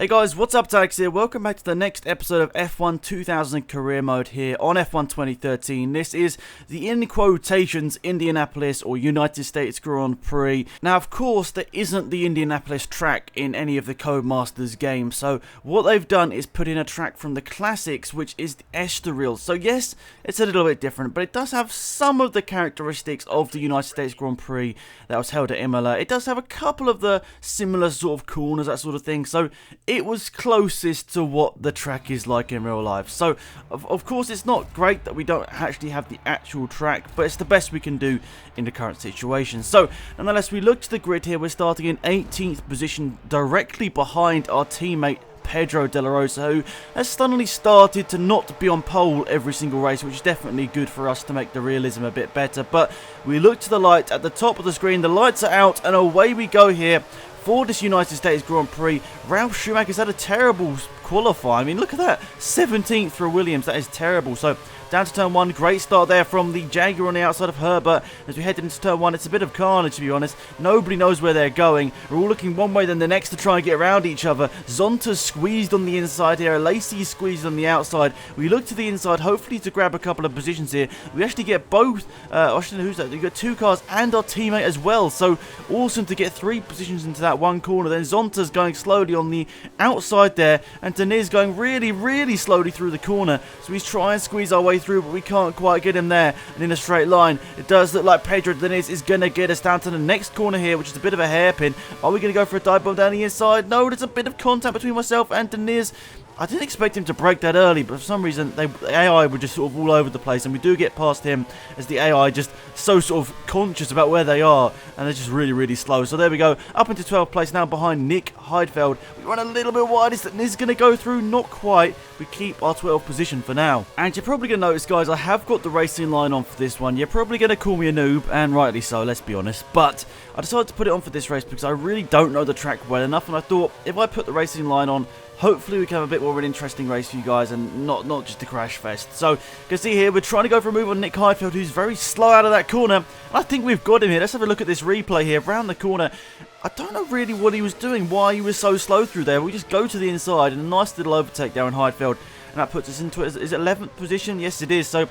Hey guys, what's up, Tax here? Welcome back to the next episode of F1 2000 Career Mode here on F1 2013. This is the, in quotations, Indianapolis or United States Grand Prix. Now, of course, there isn't the Indianapolis track in any of the Codemasters games, so what they've done is put in a track from the classics, which is the Estoril. So yes, it's a little bit different, but it does have some of the characteristics of the United States Grand Prix that was held at Imola. It does have a couple of the similar sort of corners, that sort of thing, so it was closest to what the track is like in real life. So, of course, it's not great that we don't actually have the actual track, but it's the best we can do in the current situation. So, nonetheless, we look to the grid here. We're starting in 18th position, directly behind our teammate Pedro De La Rosa, who has suddenly started to not be on pole every single race, which is definitely good for us to make the realism a bit better. But we look to the light at the top of the screen. The lights are out, and away we go here for this United States Grand Prix. Ralf Schumacher's had a terrible qualify. I mean, look at that. 17th for Williams. That is terrible. So, down to turn 1. Great start there from the Jaguar on the outside of Herbert. As we head into turn 1, it's a bit of carnage, to be honest. Nobody knows where they're going. We're all looking one way, then the next to try and get around each other. Zonta's squeezed on the inside here. Lacey's squeezed on the outside. We look to the inside, hopefully to grab a couple of positions here. We actually get both. Who's that? We've got 2 cars and our teammate as well. So, awesome to get 3 positions into that one corner. Then Zonta's going slowly on the outside there. And Deniz going really, really slowly through the corner. So, he's trying to squeeze our way through, but we can't quite get him there. And in a straight line, it does look like Pedro Deniz is going to get us down to the next corner here, which is a bit of a hairpin. Are we going to go for a dive bomb down the inside? No, there's a bit of contact between myself and Deniz. I didn't expect him to break that early, but for some reason, the AI were just sort of all over the place, and we do get past him as the AI just so sort of conscious about where they are, and they're just really, really slow. So there we go, up into 12th place now behind Nick Heidfeld. We run a little bit wide. Is that Niz going to go through? Not quite. We keep our 12th position for now. And you're probably going to notice, guys, I have got the racing line on for this one. You're probably going to call me a noob, and rightly so, let's be honest. But I decided to put it on for this race because I really don't know the track well enough, and I thought if I put the racing line on, hopefully we can have a bit more of an interesting race for you guys and not just a crash fest. So, you can see here, we're trying to go for a move on Nick Heidfeld, who's very slow out of that corner. And I think we've got him here. Let's have a look at this replay here. Round the corner. I don't know really what he was doing, why he was so slow through there. We just go to the inside and a nice little overtake there on Heidfeld. And that puts us into, is it 11th position? Yes, it is. So,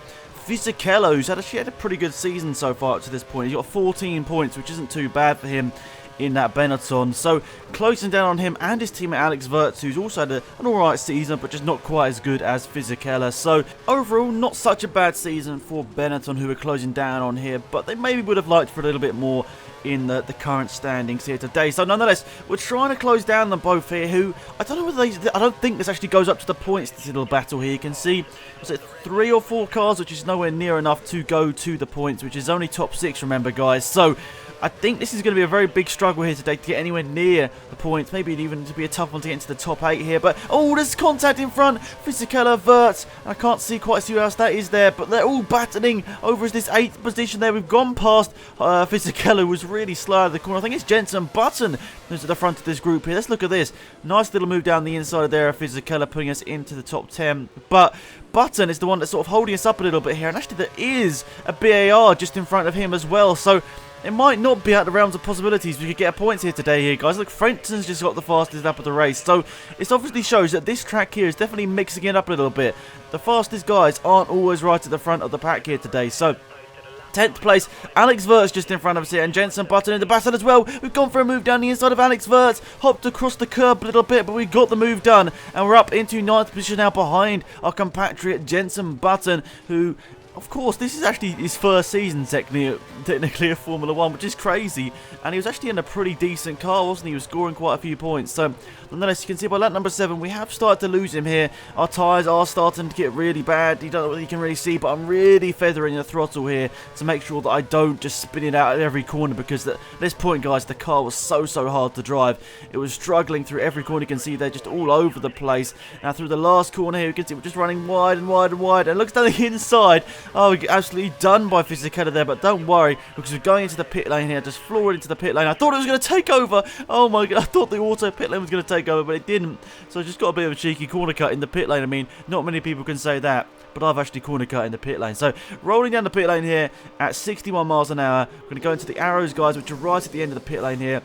Fisichella, who's actually had a pretty good season so far up to this point. He's got 14 points, which isn't too bad for him in that Benetton. So closing down on him and his teammate Alex Wirtz, who's also had an alright season, but just not quite as good as Fisichella. So overall, not such a bad season for Benetton, who are closing down on here, but they maybe would have liked for a little bit more in the current standings here today. So nonetheless, we're trying to close down them both here, who I don't know whether I don't think this actually goes up to the points, this little battle here. You can see, was it 3 or 4 cars, which is nowhere near enough to go to the points, which is only top 6, remember, guys. So I think this is going to be a very big struggle here today to get anywhere near the points. Maybe even to be a tough one to get into the top 8 here. But, oh, there's contact in front. Fisichella, Wirtz. I can't quite see who else that is there. But they're all battling over this 8th position there. We've gone past Fisichella, who was really slow out of the corner. I think it's Jenson Button who's at the front of this group here. Let's look at this. Nice little move down the inside there of Fisichella, putting us into the top 10. But Button is the one that's sort of holding us up a little bit here. And actually, there is a BAR just in front of him as well. So it might not be out of the realms of possibilities. We could get a points here today here, guys. Look, Frenton's just got the fastest lap of the race. So, it obviously shows that this track here is definitely mixing it up a little bit. The fastest guys aren't always right at the front of the pack here today. So, 10th place, Alex Wirtz just in front of us here, and Jenson Button in the battle as well. We've gone for a move down the inside of Alex Wirtz, hopped across the curb a little bit, but we got the move done, and we're up into 9th position now behind our compatriot Jenson Button, who, of course, this is actually his first season technically of Formula 1, which is crazy. And he was actually in a pretty decent car, wasn't he? He was scoring quite a few points. So, nonetheless, you can see by lap number 7, we have started to lose him here. Our tyres are starting to get really bad. You don't know what you can really see, but I'm really feathering the throttle here to make sure that I don't just spin it out at every corner, because at this point, guys, the car was so hard to drive. It was struggling through every corner. You can see they're just all over the place. Now, through the last corner here, you can see we're just running wide and wide and wide. And looks down the inside. Oh, we get absolutely done by Fisichella there, but don't worry, because we're going into the pit lane here, just floored into the pit lane. I thought it was going to take over. Oh my god, I thought the auto pit lane was going to take over, but it didn't. So I just got a bit of a cheeky corner cut in the pit lane. I mean, not many people can say that, but I've actually corner cut in the pit lane. So rolling down the pit lane here at 61 miles an hour. We're going to go into the arrows, guys, which are right at the end of the pit lane here.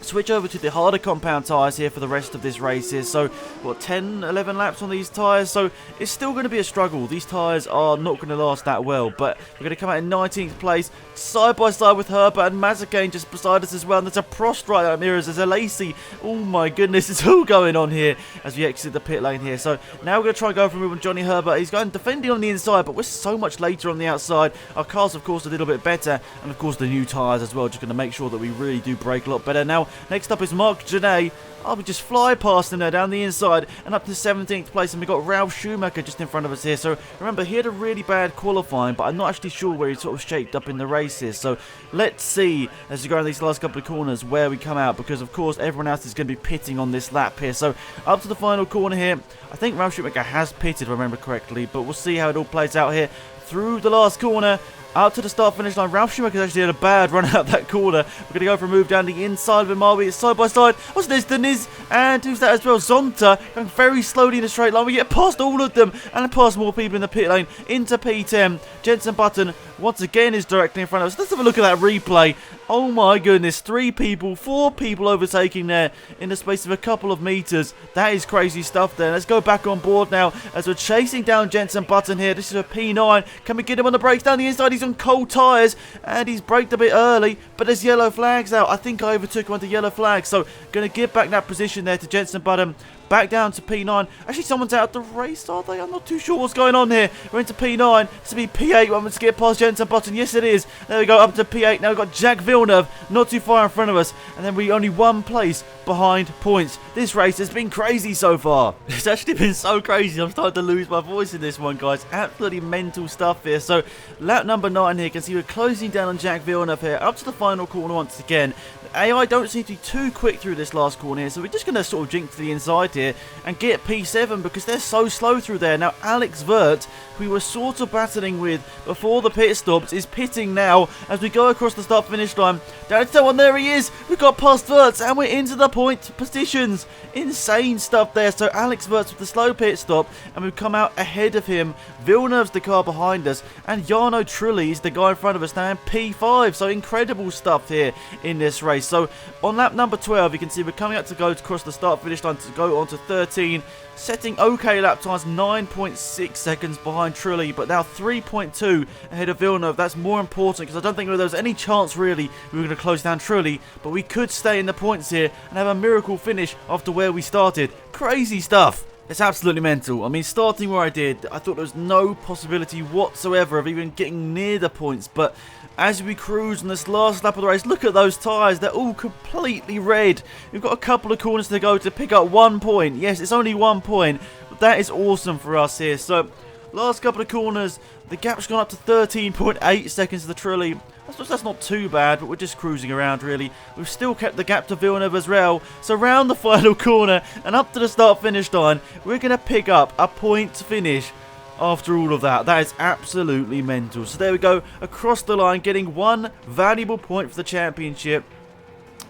switch over to the harder compound tyres here for the rest of this race here. So, what, 10, 11 laps on these tyres? So, it's still going to be a struggle. These tyres are not going to last that well, but we're going to come out in 19th place, side by side with Herbert and Mazepin just beside us as well. And there's a Prost right up near us. There's a Lacey. Oh my goodness, it's all going on here as we exit the pit lane here. So, now we're going to try and go for a move on Johnny Herbert. He's going defending on the inside, but we're so much later on the outside. Our car's, of course, a little bit better, and of course, the new tyres as well. Just going to make sure that we really do brake a lot better. Now, next up is Mark Janae. We just fly past him there down the inside and up to 17th place, and we've got Ralf Schumacher just in front of us here. So remember, he had a really bad qualifying, but I'm not actually sure where he sort of shaped up in the race here. So let's see as we go in these last couple of corners where we come out, because of course everyone else is going to be pitting on this lap here. So up to the final corner here, I think Ralf Schumacher has pitted if I remember correctly, but we'll see how it all plays out here. Through the last corner, out to the start-finish line. Ralf Schumacher actually had a bad run out that corner. We're going to go for a move down the inside of him. It's side by side. What's this? Deniz, and who's that as well? Zonta, going very slowly in a straight line. We get past all of them and past more people in the pit lane into P10. Jenson Button once again is directly in front of us. Let's have a look at that replay. Oh my goodness, 3 people, 4 people overtaking there in the space of a couple of meters. That is crazy stuff there. Let's go back on board now as we're chasing down Jenson Button here. This is a P9. Can we get him on the brakes down the inside? He's on cold tyres and he's braked a bit early, but there's yellow flags out. I think I overtook him under yellow flags, so going to give back that position there to Jenson Button. Back down to P9. Actually, someone's out of the race, are they? I'm not too sure what's going on here. We're into P9. This will be P8. We're going to get past Jenson Button. Yes, it is. There we go, up to P8. Now we've got Jack Villeneuve not too far in front of us. And then we only 1 place behind points. This race has been crazy so far. It's actually been so crazy. I'm starting to lose my voice in this one, guys. Absolutely mental stuff here. So, lap number 9 here. You can see we're closing down on Jack Villeneuve here. Up to the final corner once again. AI don't seem to be too quick through this last corner here, so we're just going to sort of jink to the inside here and get P7 because they're so slow through there. Now, Alex Vert, who we were sort of battling with before the pit stops, is pitting now as we go across the start-finish line. Down to someone, there he is. We've got past Vert and we're into the point positions. Insane stuff there. So, Alex Vert's with the slow pit stop and we've come out ahead of him. Villeneuve's the car behind us and Jarno Trulli is the guy in front of us now in P5. So, incredible stuff here in this race. So on lap number 12, you can see we're coming up to go across the start-finish line to go on to 13, setting okay lap times 9.6 seconds behind Trulli, but now 3.2 ahead of Villeneuve. That's more important because I don't think there was any chance really we were going to close down Trulli, but we could stay in the points here and have a miracle finish after where we started. Crazy stuff. It's absolutely mental. I mean, starting where I did, I thought there was no possibility whatsoever of even getting near the points. But as we cruise on this last lap of the race, look at those tyres. They're all completely red. We've got a couple of corners to go to pick up 1 point. Yes, it's only 1 point, but that is awesome for us here. So, last couple of corners, the gap's gone up to 13.8 seconds to the Trulli. That's not too bad, but we're just cruising around, really. We've still kept the gap to Villeneuve as well. So round the final corner and up to the start-finish line, we're going to pick up a point finish after all of that. That is absolutely mental. So there we go, across the line, getting 1 valuable point for the championship.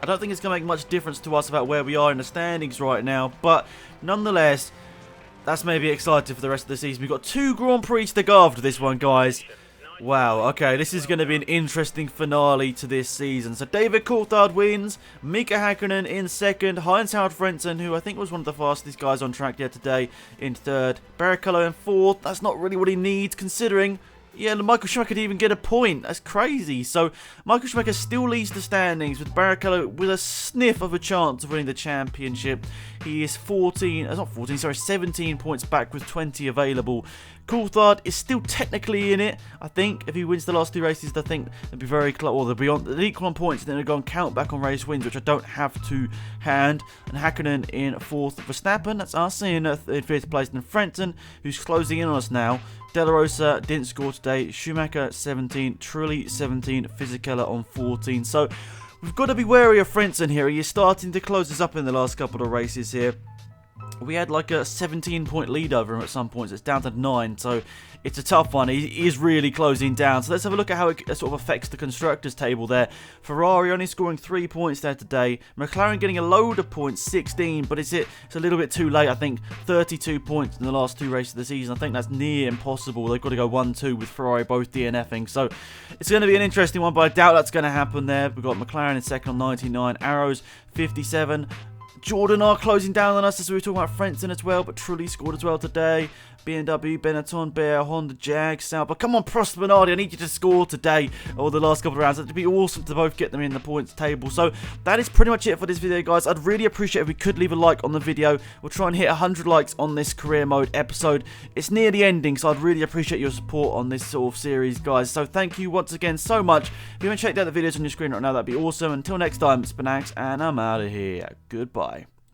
I don't think it's going to make much difference to us about where we are in the standings right now, but nonetheless, that's maybe exciting for the rest of the season. We've got 2 Grand Prix to go after this one, guys. Wow, okay, this is going to be an interesting finale to this season. So David Coulthard wins, Mika Hakkinen in second, Heinz-Harald Frentzen, who I think was one of the fastest guys on track here today, in third, Barrichello in fourth. That's not really what he needs, considering, yeah, Michael Schumacher could even get a point. That's crazy. So Michael Schumacher still leads the standings with Barrichello with a sniff of a chance of winning the championship. He is 17 points back with 20 available. Coulthard is still technically in it. I think if he wins the last 2 races, I think they'll be very close. Or they'll be on the equal on points, and then they'll go and count back on race wins, which I don't have to hand. And Hakkinen in 4th, Verstappen, that's us in 5th place, and Frentzen, who's closing in on us now. De La Rosa didn't score today. Schumacher 17, Trulli 17, Fisichella on 14. So we've got to be wary of Frentzen here. He is starting to close us up in the last couple of races here. we had like a 17-point lead over him at some points. It's down to 9, so it's a tough one. He is really closing down. So let's have a look at how it sort of affects the constructors table there. Ferrari only scoring 3 points there today. McLaren getting a load of points, 16, but it's a little bit too late. I think 32 points in the last 2 races of the season. I think that's near impossible. They've got to go 1-2 with Ferrari both DNFing. So it's going to be an interesting one, but I doubt that's going to happen there. We've got McLaren in second on 99, Arrows 57. Jordan are closing down on us as we were talking about Frentzen as well, but Trulli scored as well today. BMW, Benetton, Bear, Honda, Jag, Sauber. Come on, Prost, Bernardi, I need you to score today or the last couple of rounds. It'd be awesome to both get them in the points table. So that is pretty much it for this video, guys. I'd really appreciate if we could leave a like on the video. We'll try and hit 100 likes on this career mode episode. It's near the ending, so I'd really appreciate your support on this sort of series, guys. So thank you once again so much. If you haven't checked out the videos on your screen right now, that'd be awesome. Until next time, it's been Axe, and I'm out of here. Goodbye.